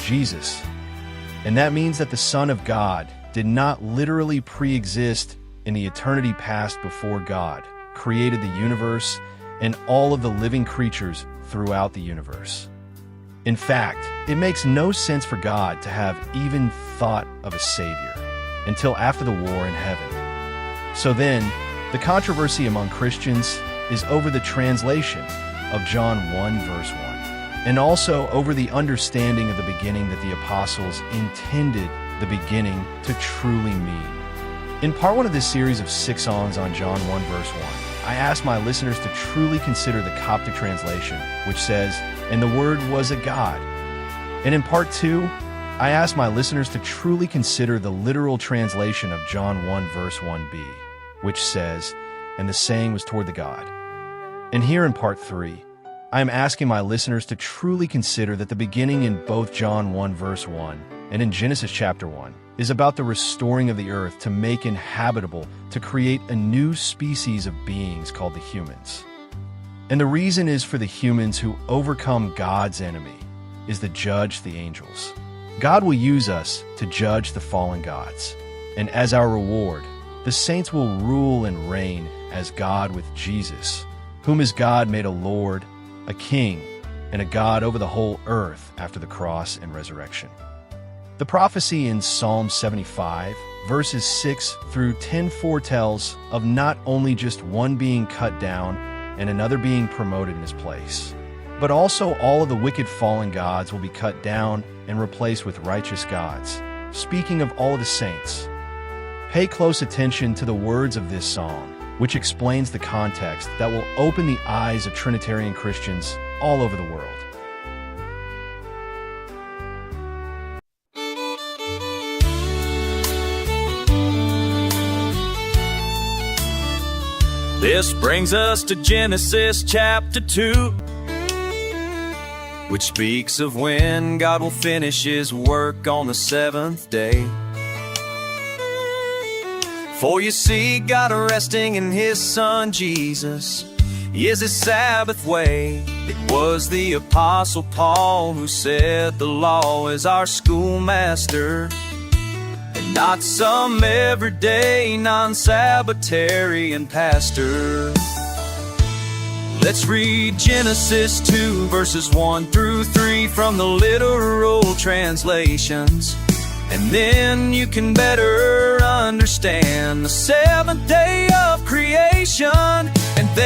Jesus. And that means that the Son of God did not literally pre-exist in the eternity past before God created the universe and all of the living creatures throughout the universe. In fact, it makes no sense for God to have even thought of a Savior until after the war in heaven. So then, the controversy among Christians is over the translation of John 1 verse 1, and also over the understanding of the beginning that the apostles intended the beginning to truly mean. In part 1 of this series of 6 songs on John 1 verse 1, I asked my listeners to truly consider the Coptic translation, which says, "And the Word was a God." And in part 2, I asked my listeners to truly consider the literal translation of John 1 verse 1b, which says, "And the saying was toward the God." And here in part 3, I am asking my listeners to truly consider that the beginning in both John 1 verse 1 and in Genesis chapter 1 is about the restoring of the earth to make inhabitable, to create a new species of beings called the humans. And the reason is for the humans who overcome God's enemy is to judge the angels. God will use us to judge the fallen gods. And as our reward, the saints will rule and reign as God with Jesus, whom as God made a Lord, a King, and a God over the whole earth after the cross and resurrection. The prophecy in Psalm 75, verses 6 through 10 foretells of not only just one being cut down and another being promoted in his place, but also all of the wicked fallen gods will be cut down and replaced with righteous gods, speaking of all of the saints. Pay close attention to the words of this song, which explains the context that will open the eyes of Trinitarian Christians all over the world. This brings us to Genesis chapter 2, which speaks of when God will finish His work on the 7th day. For you see, God resting in His Son Jesus is His Sabbath way. It was the Apostle Paul who said the law is our schoolmaster, and not some everyday non-Sabbatarian pastor. Let's read Genesis 2 verses 1 through 3 from the literal translations, and then you can better understand the 7th day of creation. And they